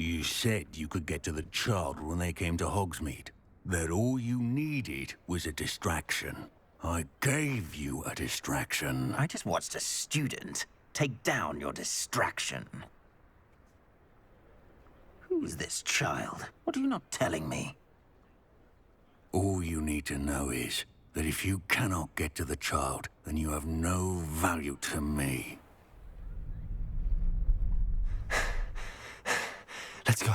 You said you could get to the child when they came to Hogsmeade. That all you needed was a distraction. I gave you a distraction. I just watched a student take down your distraction. Who's this child? What are you not telling me? All you need to know is that if you cannot get to the child, then you have no value to me. Let's go.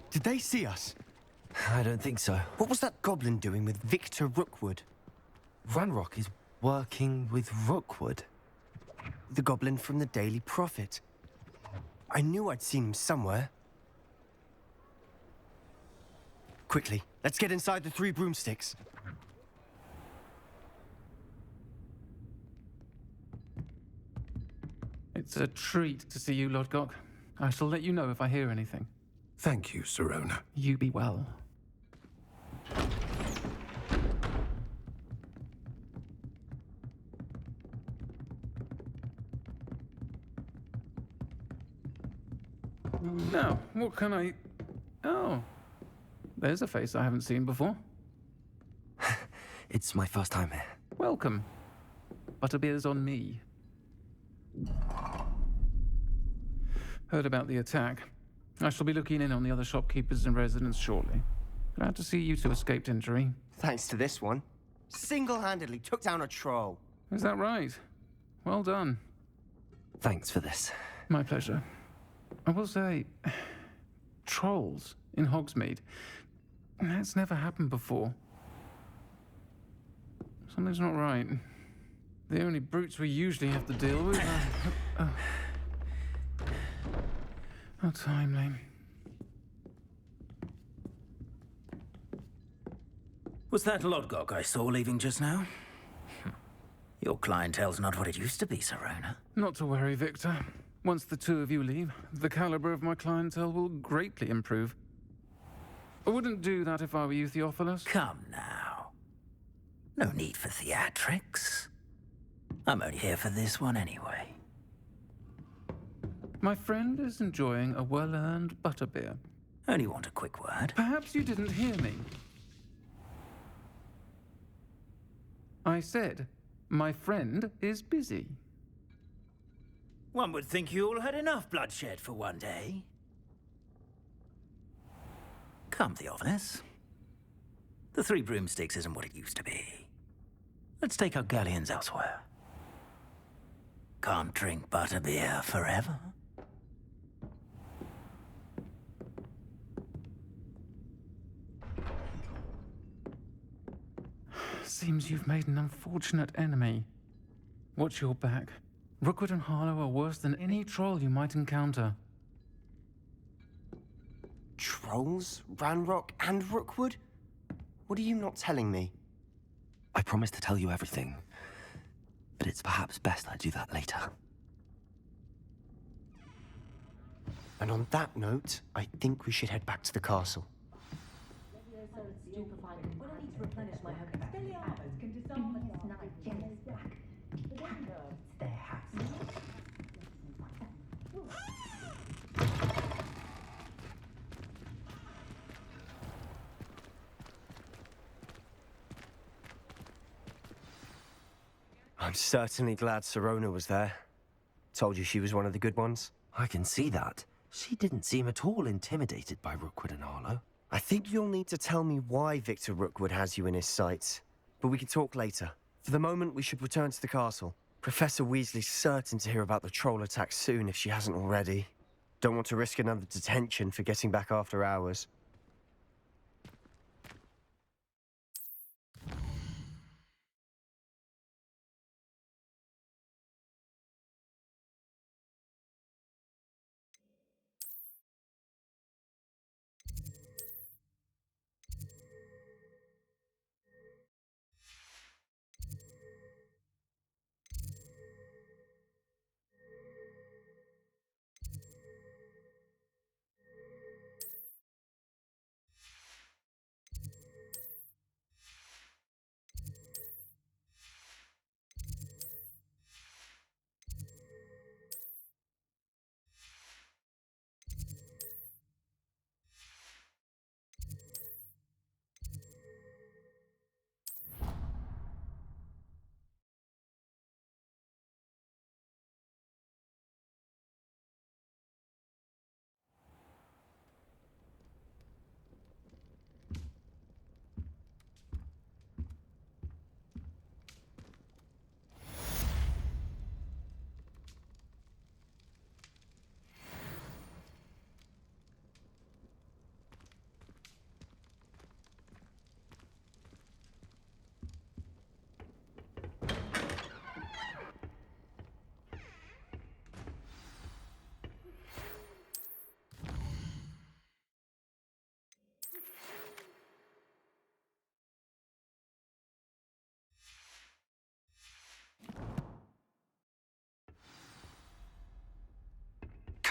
Did they see us? I don't think so. What was that goblin doing with Victor Rookwood? Ranrock is working with Rookwood. The goblin from the Daily Prophet. I knew I'd seen him somewhere. Quickly, let's get inside the 3 broomsticks. It's a treat to see you, Lodgok. I shall let you know if I hear anything. Thank you, Sirona. You be well. Now, what can I... Oh, there's a face I haven't seen before. It's my first time here. Welcome. Butterbeer's on me. Heard about the attack. I shall be looking in on the other shopkeepers and residents shortly. Glad to see you two escaped injury. Thanks to this one. Single-handedly took down a troll. Is that right? Well done. Thanks for this. My pleasure. I will say, trolls in Hogsmeade. That's never happened before. Something's not right. The only brutes we usually have to deal with are... How timely. Was that Lodgok I saw leaving just now? Your clientele's not what it used to be, Sirona. Not to worry, Victor. Once the two of you leave, the caliber of my clientele will greatly improve. I wouldn't do that if I were you, Theophilus. Come now. No need for theatrics. I'm only here for this one anyway. My friend is enjoying a well-earned butterbeer. Only want a quick word. Perhaps you didn't hear me. I said, my friend is busy. One would think you all had enough bloodshed for one day. Come, Theophilus. The 3 broomsticks isn't what it used to be. Let's take our galleons elsewhere. Can't drink butterbeer forever. Seems you've made an unfortunate enemy. Watch your back. Rookwood and Harlow are worse than any troll you might encounter. Trolls, Ranrock, and Rookwood? What are you not telling me? I promise to tell you everything, but it's perhaps best I do that later. And on that note, I think we should head back to the castle. I'm certainly glad Sirona was there. Told you she was one of the good ones. I can see that. She didn't seem at all intimidated by Rookwood and Harlow. I think you'll need to tell me why Victor Rookwood has you in his sights. But we can talk later. For the moment, we should return to the castle. Professor Weasley's certain to hear about the troll attack soon if she hasn't already. Don't want to risk another detention for getting back after hours.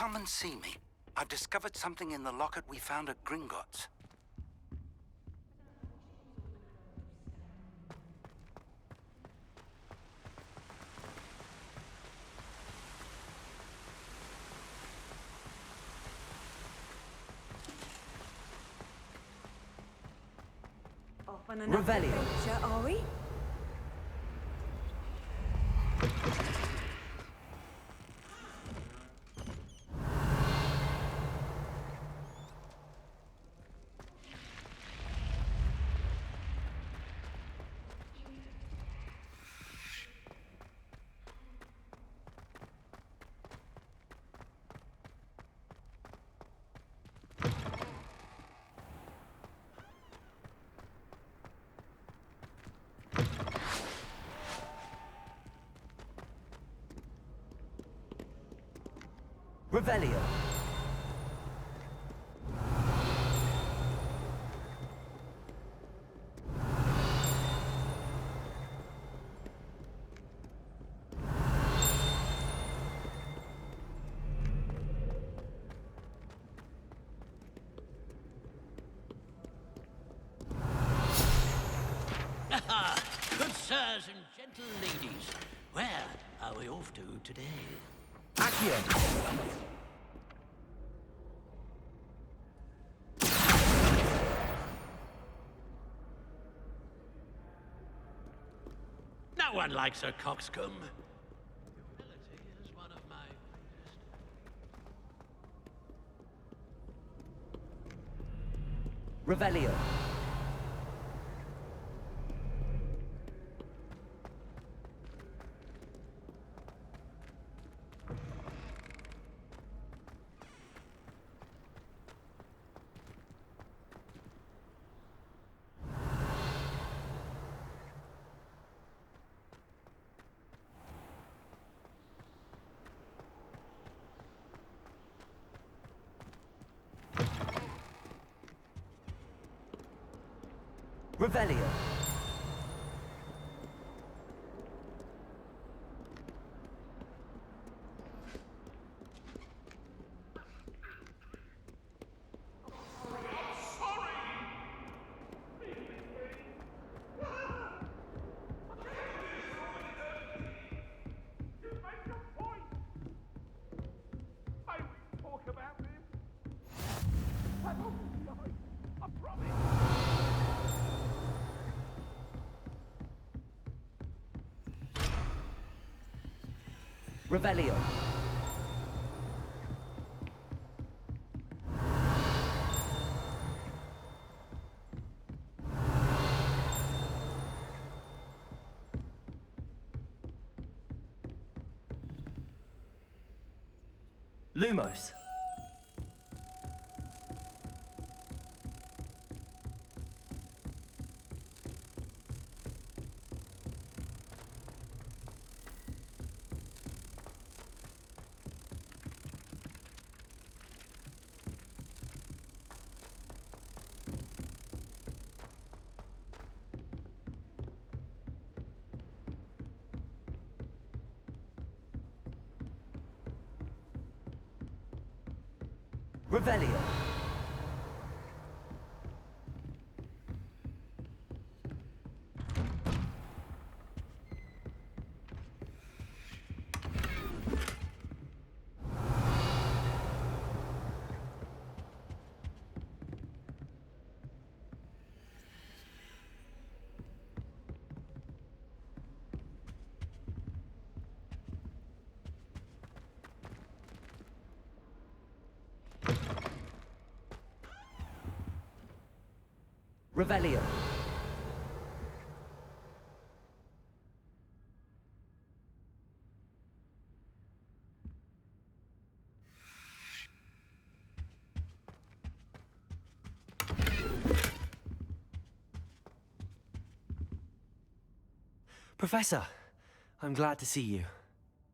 Come and see me. I've discovered something in the locket we found at Gringotts. Off on another Revelio. adventure, are we? Revelio. Good sirs and gentle ladies, where are we off to today? Accio. No one likes a coxcomb. Humility is one of my greatest. Revelio. Revelio. Revelio. Lumos. Revelio. Revelio. Professor, I'm glad to see you.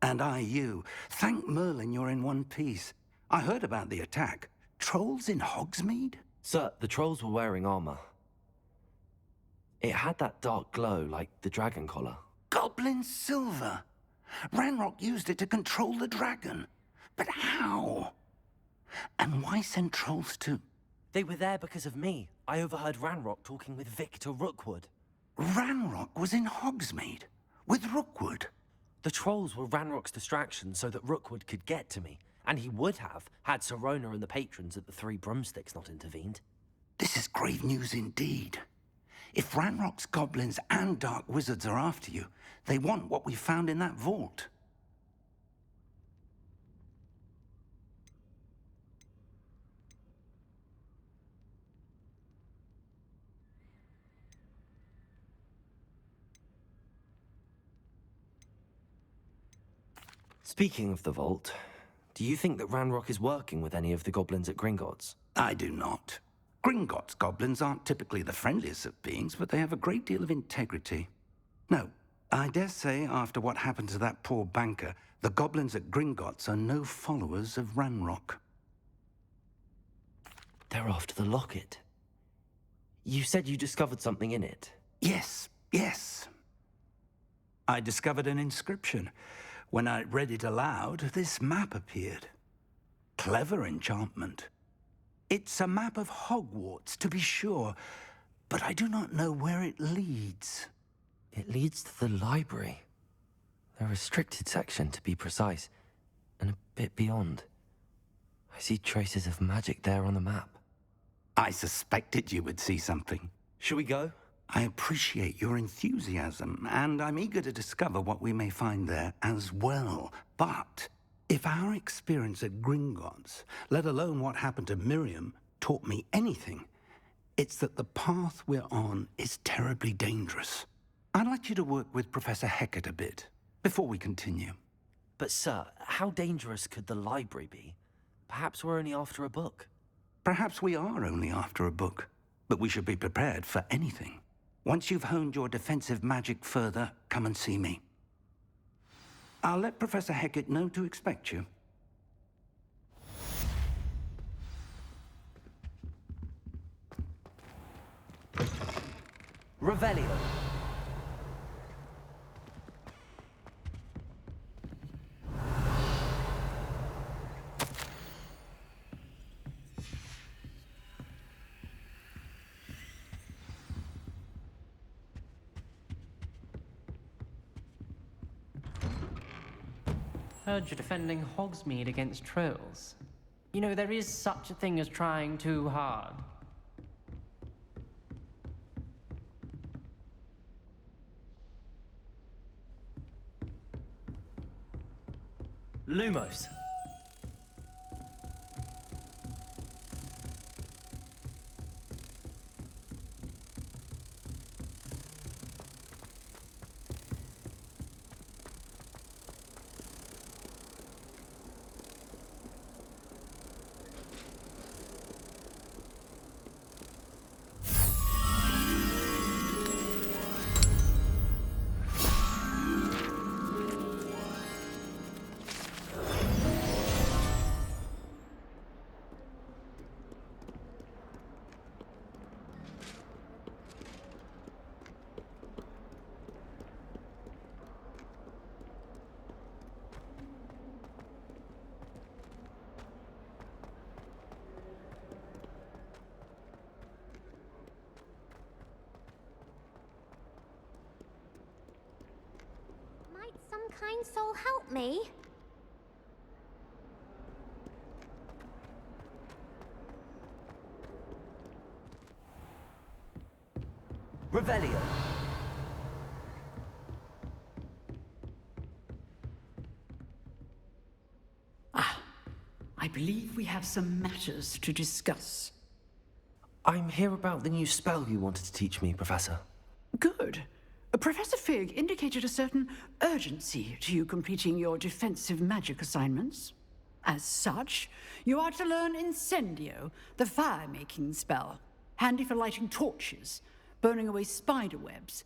And I you. Thank Merlin you're in one piece. I heard about the attack. Trolls in Hogsmeade? Sir, the trolls were wearing armor. It had that dark glow like the dragon collar. Goblin silver. Ranrock used it to control the dragon. But how? And why send trolls to... They were there because of me. I overheard Ranrock talking with Victor Rookwood. Ranrock was in Hogsmeade with Rookwood. The trolls were Ranrock's distraction so that Rookwood could get to me. And he would have, had Sirona and the patrons at the Three Broomsticks not intervened. This is grave news indeed. If Ranrock's goblins and dark wizards are after you, they want what we found in that vault. Speaking of the vault, do you think that Ranrock is working with any of the goblins at Gringotts? I do not. Gringotts goblins aren't typically the friendliest of beings, but they have a great deal of integrity. No, I dare say after what happened to that poor banker, the goblins at Gringotts are no followers of Ranrock. They're after the locket. You said you discovered something in it. Yes. I discovered an inscription. When I read it aloud, this map appeared. Clever enchantment. It's a map of Hogwarts, to be sure, but I do not know where it leads. It leads to the library. The restricted section, to be precise, and a bit beyond. I see traces of magic there on the map. I suspected you would see something. Shall we go? I appreciate your enthusiasm, and I'm eager to discover what we may find there as well. But if our experience at Gringotts, let alone what happened to Miriam, taught me anything, it's that the path we're on is terribly dangerous. I'd like you to work with Professor Hecat a bit before we continue. But sir, how dangerous could the library be? Perhaps we're only after a book. Perhaps we are only after a book, but we should be prepared for anything. Once you've honed your defensive magic further, come and see me. I'll let Professor Hecat know to expect you. Revelio. Heard you're defending Hogsmeade against trolls. You know, there is such a thing as trying too hard. Lumos. Might some kind soul help me? Revelio. I believe we have some matters to discuss. I'm here about the new spell you wanted to teach me, Professor. Good. Professor Fig indicated a certain urgency to you completing your defensive magic assignments. As such, you are to learn Incendio, the fire-making spell, handy for lighting torches, burning away spider webs,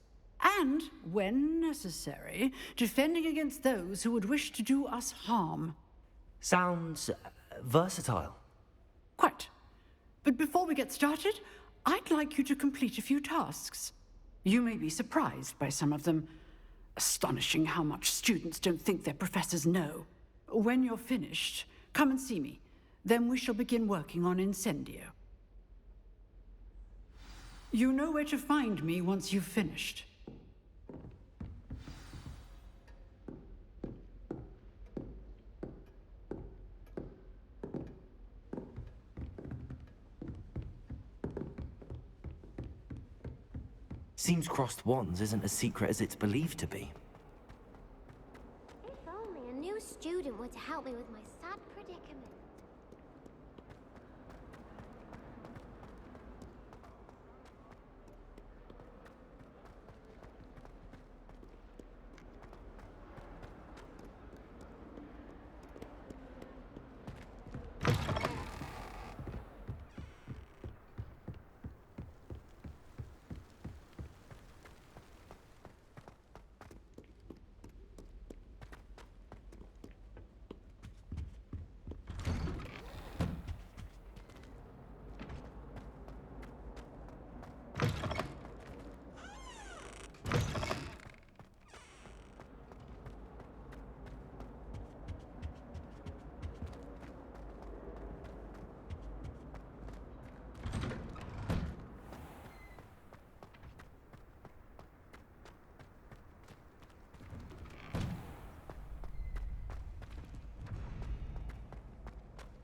and, when necessary, defending against those who would wish to do us harm. Sounds versatile. Quite. But before we get started, I'd like you to complete a few tasks. You may be surprised by some of them. Astonishing how much students don't think their professors know. When you're finished, come and see me. Then we shall begin working on Incendio. You know where to find me once you've finished. Seems crossed wands isn't as secret as it's believed to be. If only a new student were to help me with my sad predicament.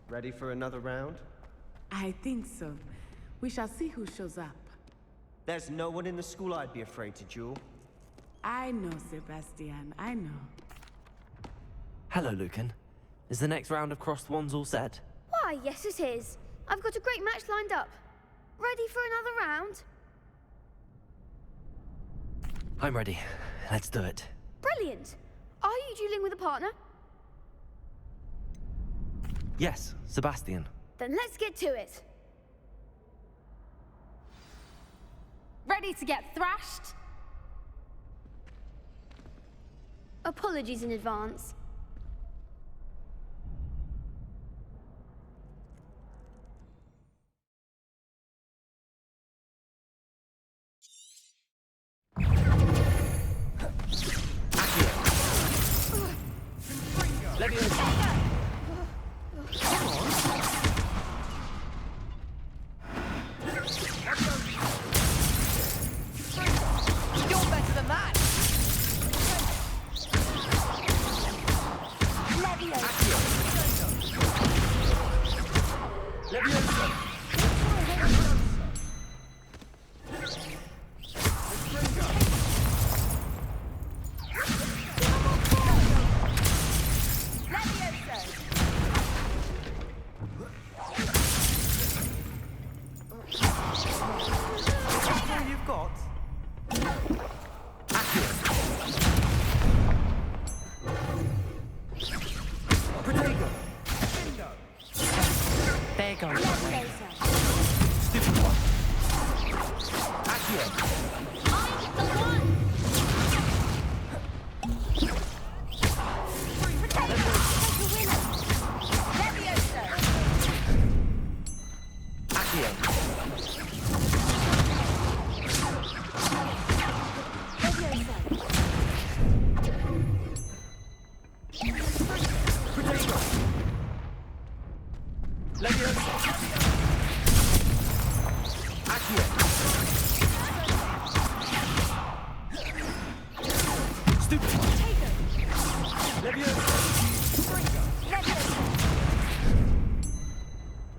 Ready for another round? I think so. We shall see who shows up. There's no one in the school I'd be afraid to duel. I know, Sebastian. I know. Hello, Lucan. Is the next round of crossed wands all set? Why, yes it is. I've got a great match lined up. Ready for another round? I'm ready. Let's do it. Brilliant. Are you dueling with a partner? Yes, Sebastian. Then let's get to it. Ready to get thrashed? Apologies in advance.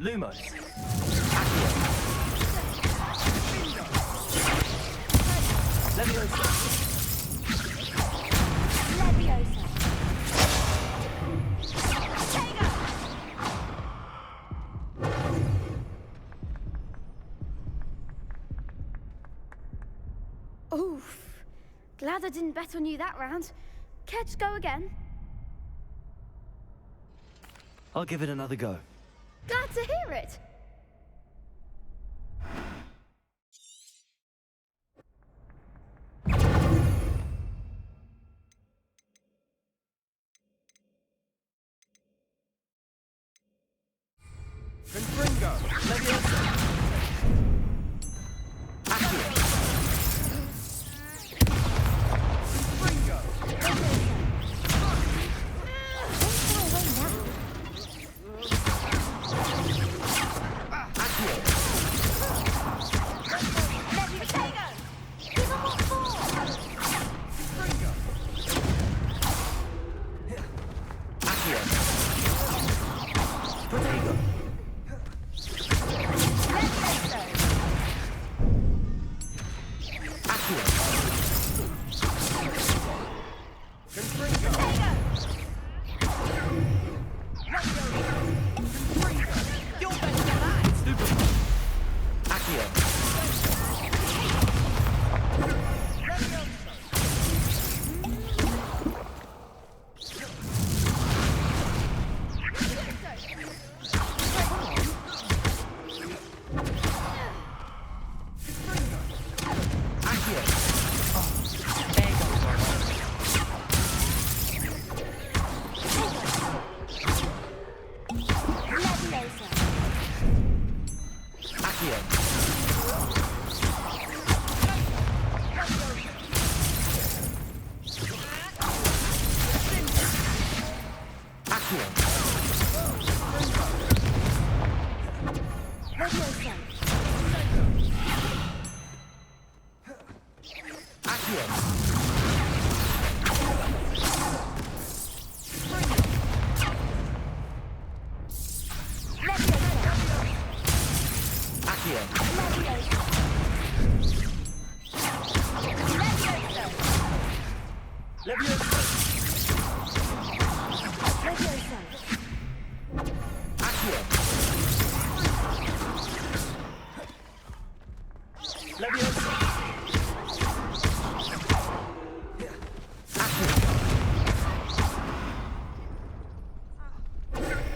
Lumos. Leviosa. Leviosa. Oof. Glad I didn't bet on you that round. Care to go again? I'll give it another go. Glad to hear it. Confringo! Leviosa.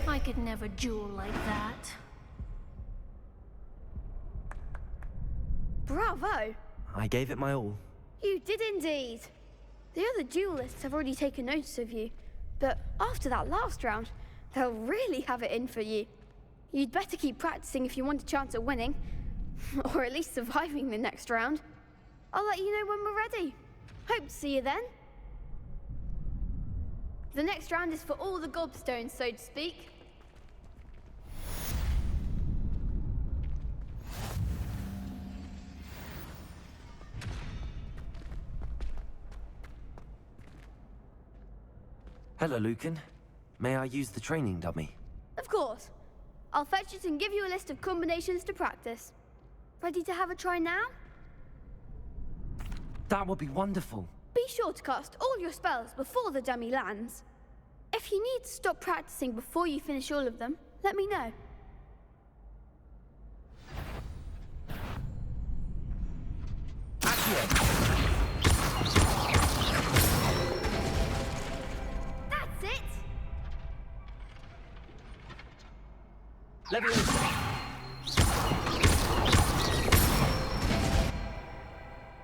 I could never duel like that. Bravo! I gave it my all. You did indeed. The other duelists have already taken notice of you, but after that last round, they'll really have it in for you. You'd better keep practicing if you want a chance at winning, or at least surviving the next round. I'll let you know when we're ready. Hope to see you then. The next round is for all the gobstones, so to speak. Hello, Lucan. May I use the training dummy? Of course. I'll fetch it and give you a list of combinations to practice. Ready to have a try now? That would be wonderful. Be sure to cast all your spells before the dummy lands. If you need to stop practicing before you finish all of them, let me know. That's it!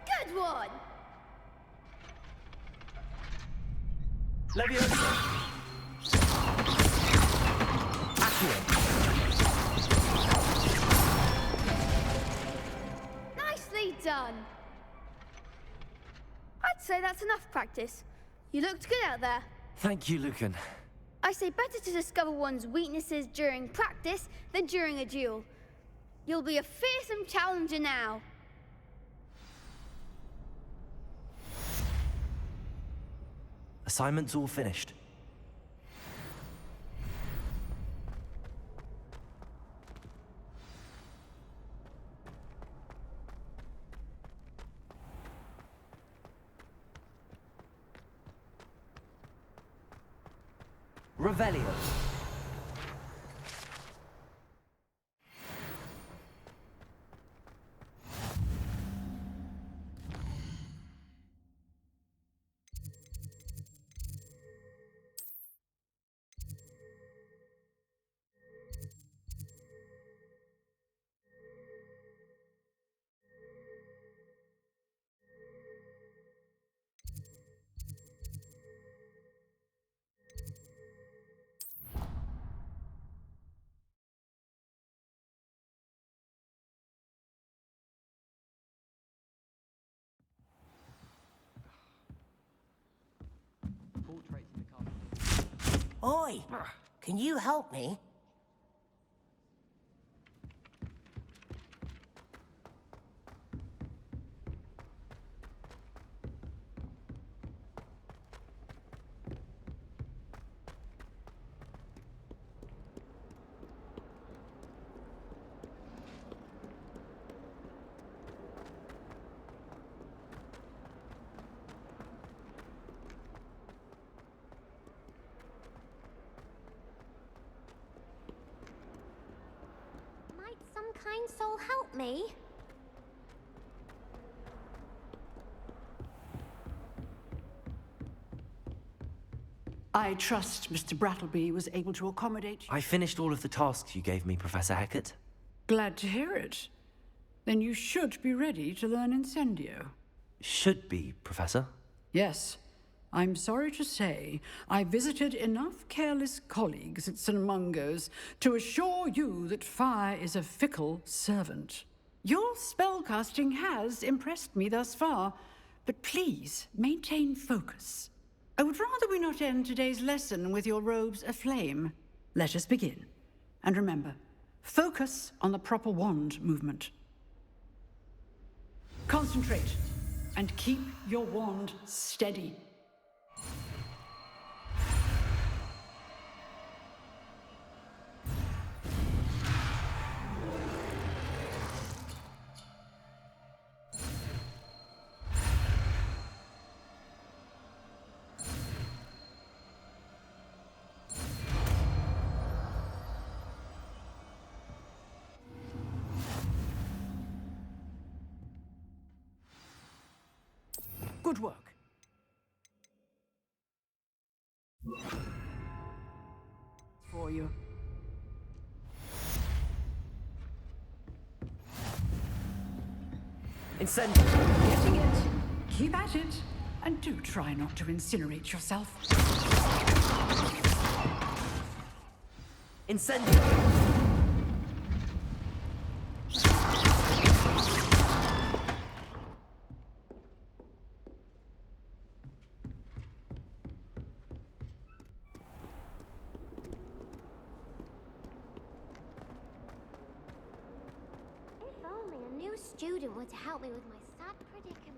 Good one! Nicely done! I'd say that's enough practice. You looked good out there. Thank you, Lucan. I say better to discover one's weaknesses during practice than during a duel. You'll be a fearsome challenger now. Assignment's all finished. Revelio. Oi! Can you help me? kind soul help me? I trust Mr. Brattleby was able to accommodate you. I finished all of the tasks you gave me, Professor Hecat. Glad to hear it. Then you should be ready to learn Incendio. Should be, Professor. Yes. I'm sorry to say, I visited enough careless colleagues at St. Mungo's to assure you that fire is a fickle servant. Your spellcasting has impressed me thus far, but please maintain focus. I would rather we not end today's lesson with your robes aflame. Let us begin. And remember, focus on the proper wand movement. Concentrate, and keep your wand steady. Good work. For you. Incendio! Getting it. Keep at it. And do try not to incinerate yourself. Incendio! If only a new student were to help me with my sad predicament.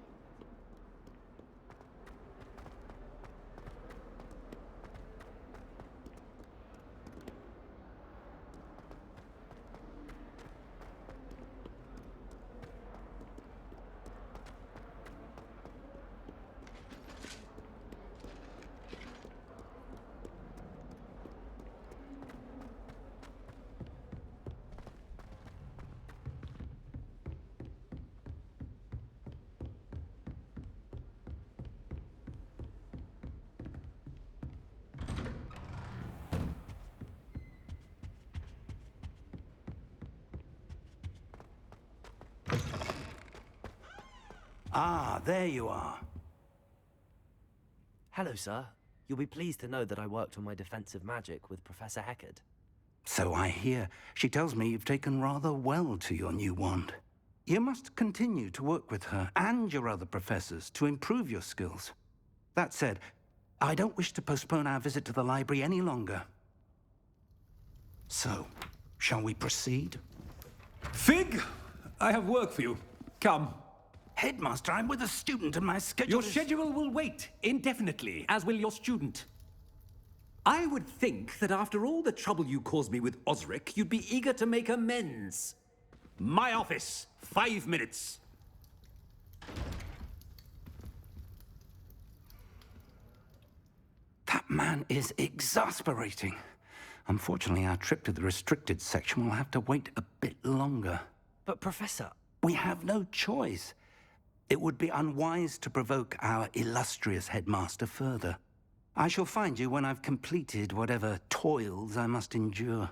Ah, there you are. Hello, sir. You'll be pleased to know that I worked on my defensive magic with Professor Hecat. So I hear. She tells me you've taken rather well to your new wand. You must continue to work with her and your other professors to improve your skills. That said, I don't wish to postpone our visit to the library any longer. So, shall we proceed? Fig, I have work for you. Come. Headmaster, I'm with a student and my schedule Your schedule will wait indefinitely, as will your student. I would think that after all the trouble you caused me with Osric, you'd be eager to make amends. My office, 5 minutes. That man is exasperating. Unfortunately, our trip to the restricted section will have to wait a bit longer. But, Professor... We have no choice. It would be unwise to provoke our illustrious headmaster further. I shall find you when I've completed whatever toils I must endure.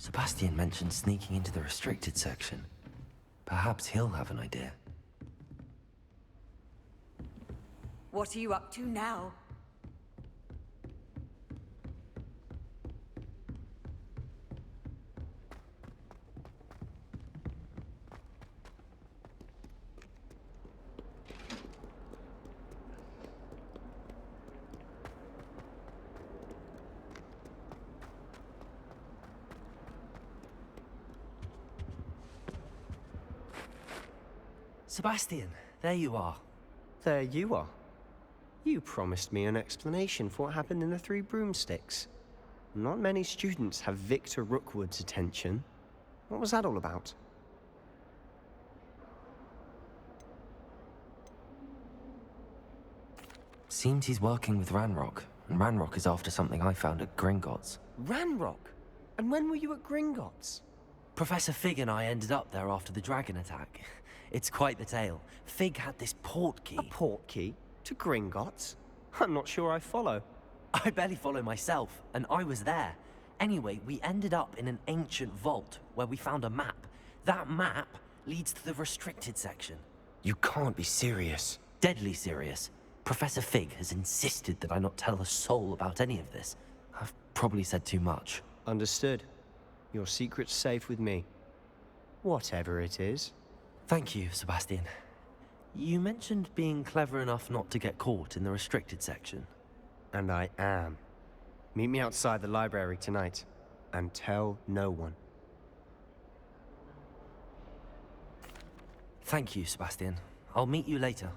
Sebastian mentioned sneaking into the restricted section. Perhaps he'll have an idea. What are you up to now? Sebastian, there you are. There you are. You promised me an explanation for what happened in the Three Broomsticks. Not many students have Victor Rookwood's attention. What was that all about? Seems he's working with Ranrock, and Ranrock is after something I found at Gringotts. Ranrock? And when were you at Gringotts? Professor Fig and I ended up there after the dragon attack. It's quite the tale. Fig had this port key. A port key? To Gringotts? I'm not sure I follow. I barely follow myself, and I was there. Anyway, we ended up in an ancient vault where we found a map. That map leads to the restricted section. You can't be serious. Deadly serious. Professor Fig has insisted that I not tell a soul about any of this. I've probably said too much. Understood. Your secret's safe with me. Whatever it is. Thank you, Sebastian. You mentioned being clever enough not to get caught in the restricted section. And I am. Meet me outside the library tonight, and tell no one. Thank you, Sebastian. I'll meet you later.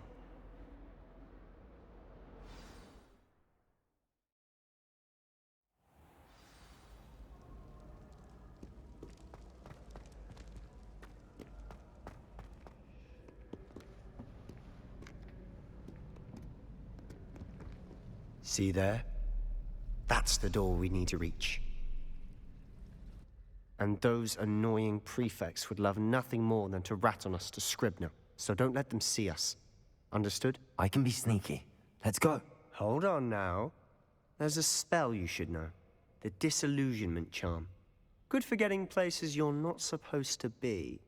See there? That's the door we need to reach. And those annoying prefects would love nothing more than to rat on us to Scribner, so don't let them see us. Understood? I can be sneaky. Let's go. Hold on now. There's a spell you should know. The Disillusionment Charm. Good for getting places you're not supposed to be.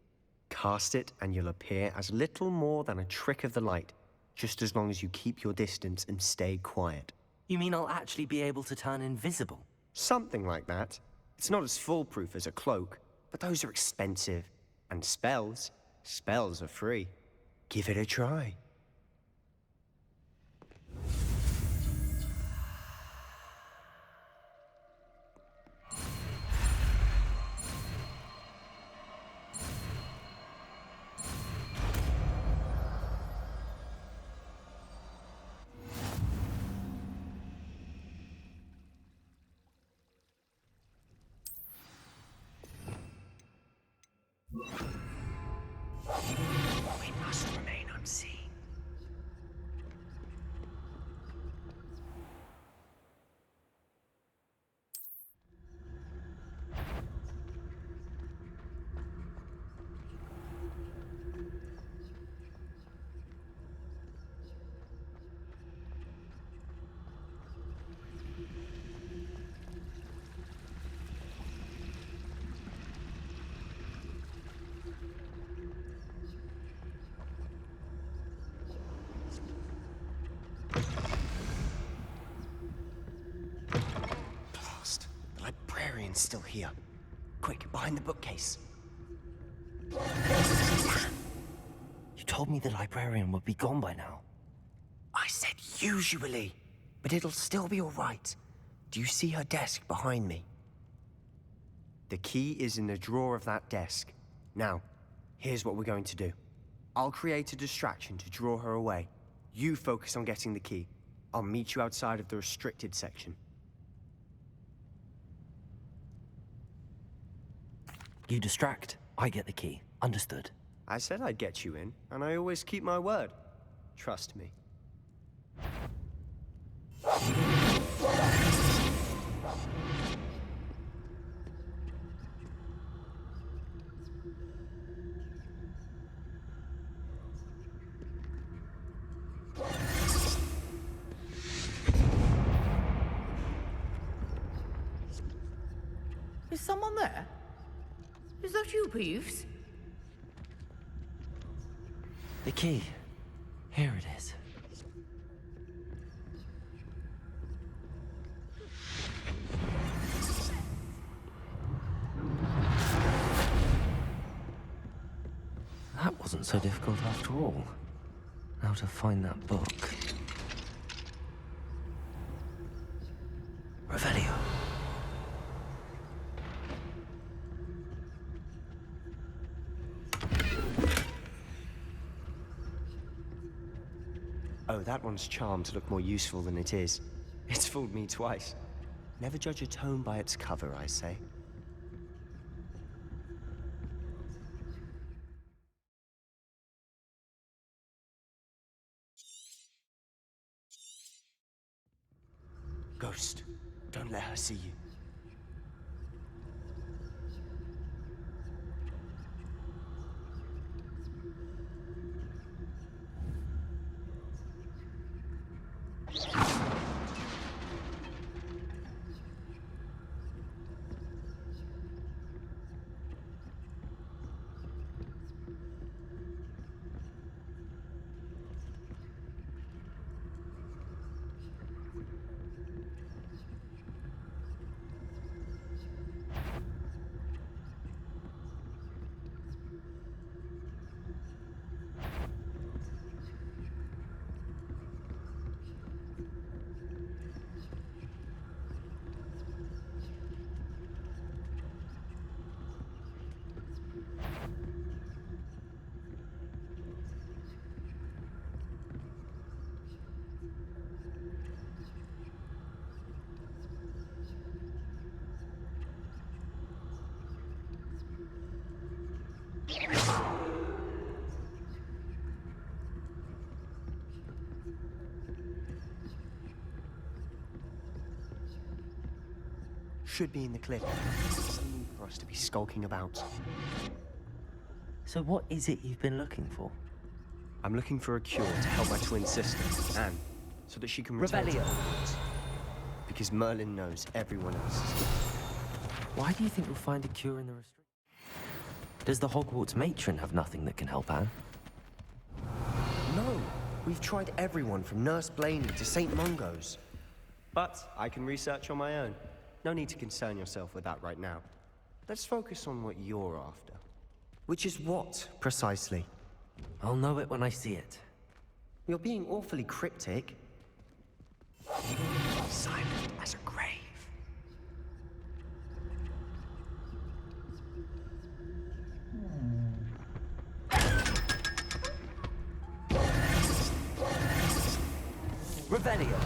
Cast it and you'll appear as little more than a trick of the light, just as long as you keep your distance and stay quiet. You mean I'll actually be able to turn invisible? Something like that. It's not as foolproof as a cloak, but those are expensive. And spells are free. Give it a try. We must remain unseen. Still here. Quick, behind the bookcase. You told me the librarian would be gone by now. I said usually, but it'll still be all right. Do you see her desk behind me? The key is in the drawer of that desk. Now, here's what we're going to do. I'll create a distraction to draw her away. You focus on getting the key. I'll meet you outside of the restricted section. You distract, I get the key. Understood. I said I'd get you in, and I always keep my word. Trust me. Is someone there? that you, Peeves? The key. Here it is. That wasn't so difficult after all. Now to find that book. Revelio. Oh, that one's charmed to look more useful than it is. It's fooled me twice. Never judge a tome by its cover, I say. Ghost, don't let her see you. Should be in the cliff. There's no need for us to be skulking about. So what is it you've been looking for? I'm looking for a cure to help my twin sister, Anne, so that she can return to Revelio. Hogwarts. Because Merlin knows everyone else. Why do you think we'll find a cure in the restriction? Does the Hogwarts matron have nothing that can help Anne? No, we've tried everyone from Nurse Blaney to St. Mungo's. But I can research on my own. No need to concern yourself with that right now. Let's focus on what you're after. Which is what, precisely? I'll know it when I see it. You're being awfully cryptic. Silent as a grave. Revelio.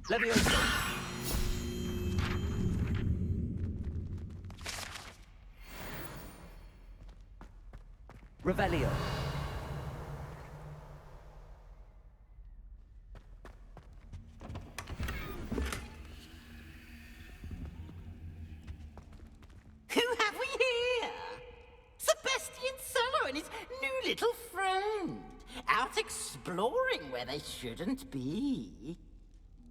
Leviosa. Revelio. Who have we here? Sebastian Cello and his new little friend. Out exploring where they shouldn't be.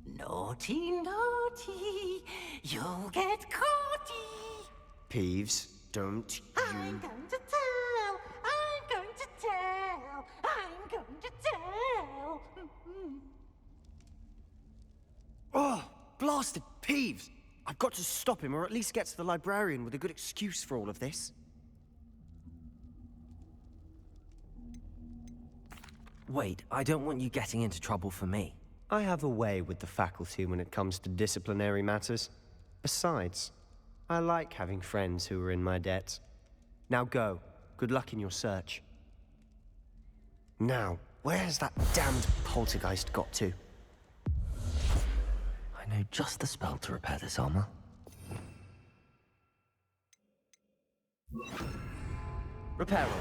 Naughty, naughty, you'll get caughty. Peeves, don't you... I'm going to tell, I'm going to tell, I'm going to tell. Oh, blasted Peeves! I've got to stop him, or at least get to the librarian with a good excuse for all of this. Wait, I don't want you getting into trouble for me. I have a way with the faculty when it comes to disciplinary matters. Besides, I like having friends who are in my debt. Now go. Good luck in your search. Now, where's that damned poltergeist got to? I know just the spell to repair this armor. Repair it.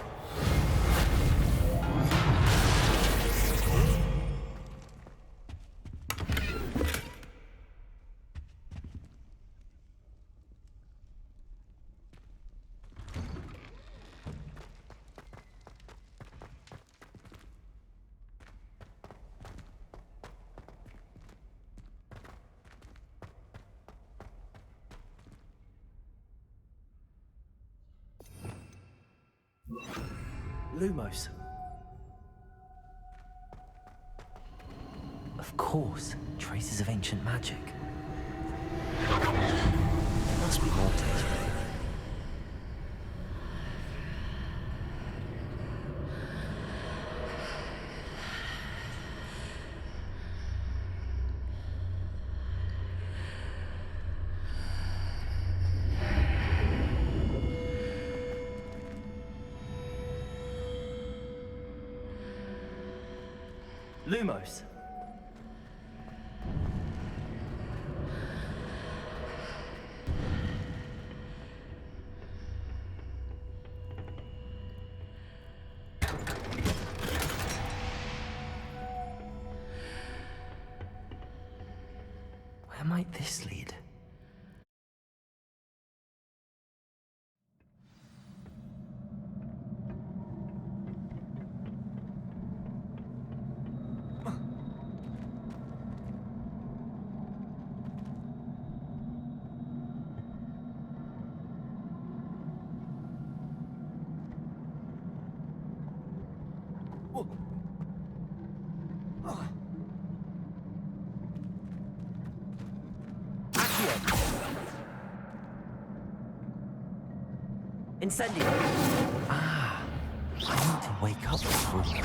Lumos. Of course, traces of ancient magic. There must be more to this place. Lumos. Where might this lead? Incendio! Ah, I need to wake up this room there.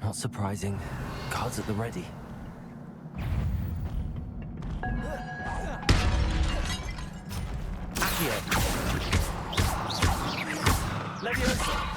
Not surprising. Guards at the ready. Accio. Leviosa.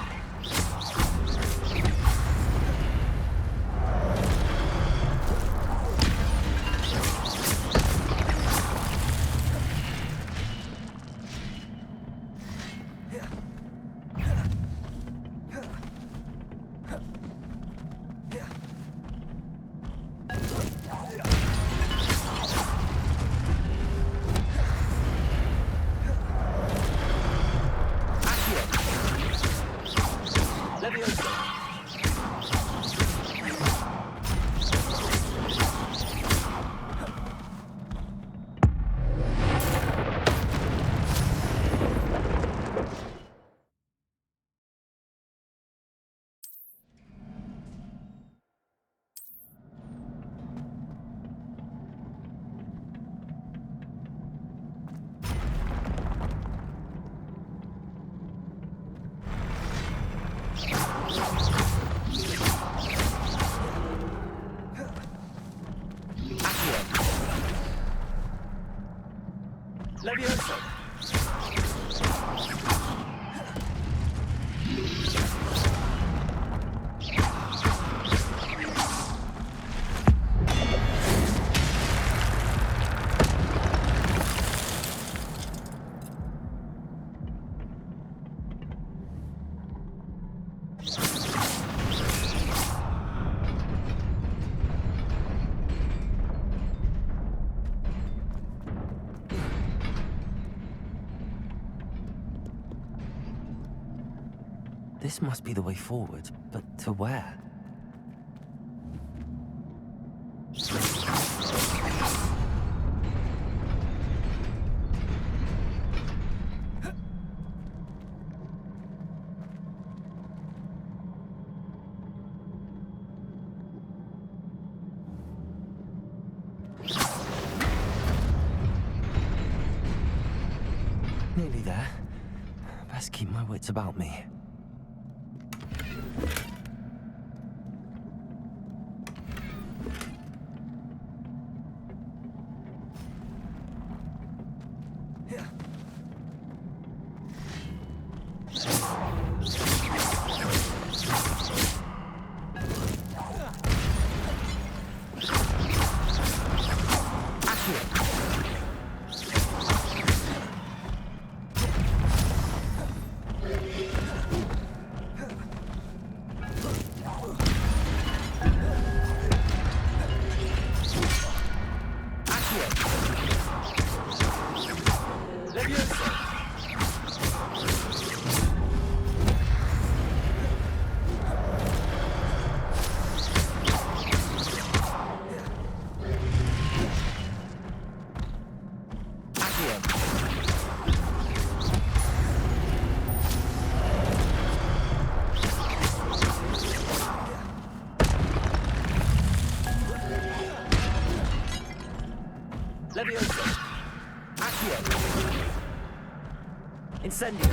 Leviosa. This must be the way forward, but to where? it's about me. Incendio.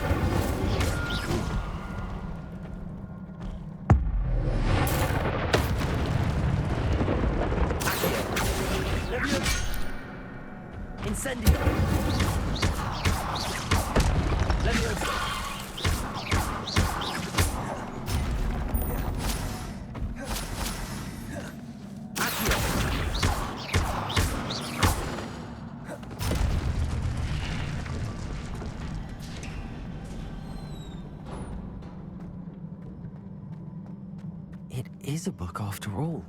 Incendio. Levioso. Accio. It is a book after all.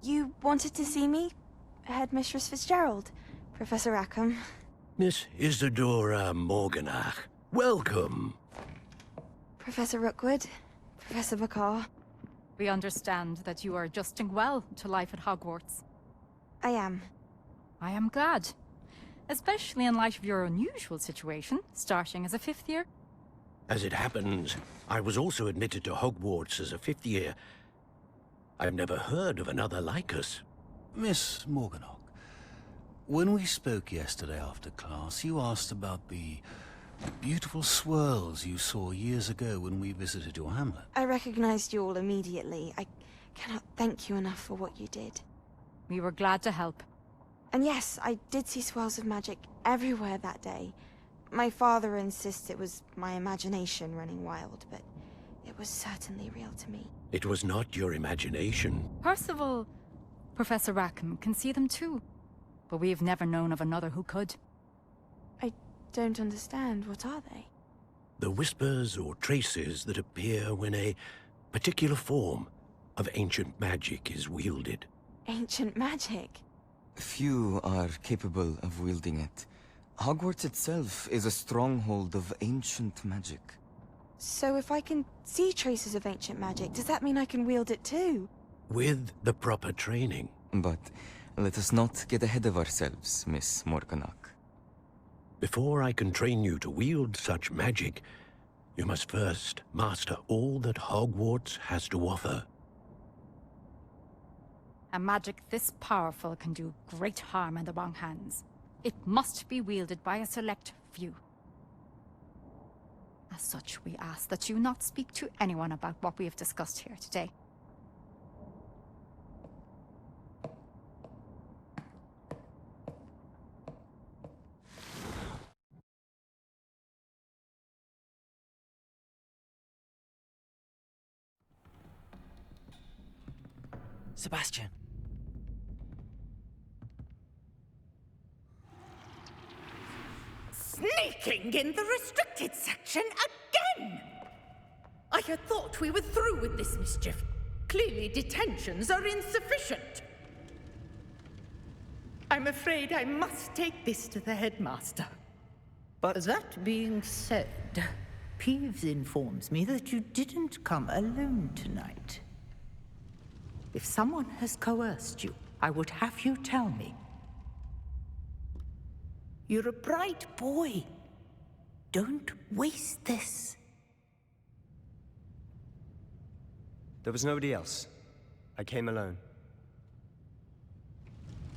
You wanted to see me? Headmistress Fitzgerald, Professor Rackham. Miss Isadora Morganach, welcome. Professor Rookwood, Professor Bakar. We understand that you are adjusting well to life at Hogwarts. I am. I am glad. Especially in light of your unusual situation, starting as a 5th year. As it happens, I was also admitted to Hogwarts as a 5th year. I've never heard of another like us. Miss Morganach, when we spoke yesterday after class, you asked about the beautiful swirls you saw years ago when we visited your hamlet. I recognized you all immediately. I cannot thank you enough for what you did. We were glad to help. And yes, I did see swirls of magic everywhere that day. My father insists it was my imagination running wild, but it was certainly real to me. It was not your imagination. Percival, Professor Rackham can see them too. But we've never known of another who could. I don't understand. What are they? The whispers or traces that appear when a particular form of ancient magic is wielded. Ancient magic? Few are capable of wielding it. Hogwarts itself is a stronghold of ancient magic. So if I can see traces of ancient magic, does that mean I can wield it too? With the proper training. But let us not get ahead of ourselves, Miss Morganach. Before I can train you to wield such magic, you must first master all that Hogwarts has to offer. A magic this powerful can do great harm in the wrong hands. It must be wielded by a select few. As such, we ask that you not speak to anyone about what we have discussed here today. Sebastian. Sneaking in the restricted section again! I had thought we were through with this mischief. Clearly detentions are insufficient. I'm afraid I must take this to the headmaster. But that being said, Peeves informs me that you didn't come alone tonight. If someone has coerced you, I would have you tell me. You're a bright boy. Don't waste this. There was nobody else. I came alone.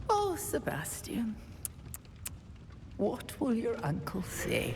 Oh, Sebastian. What will your uncle say?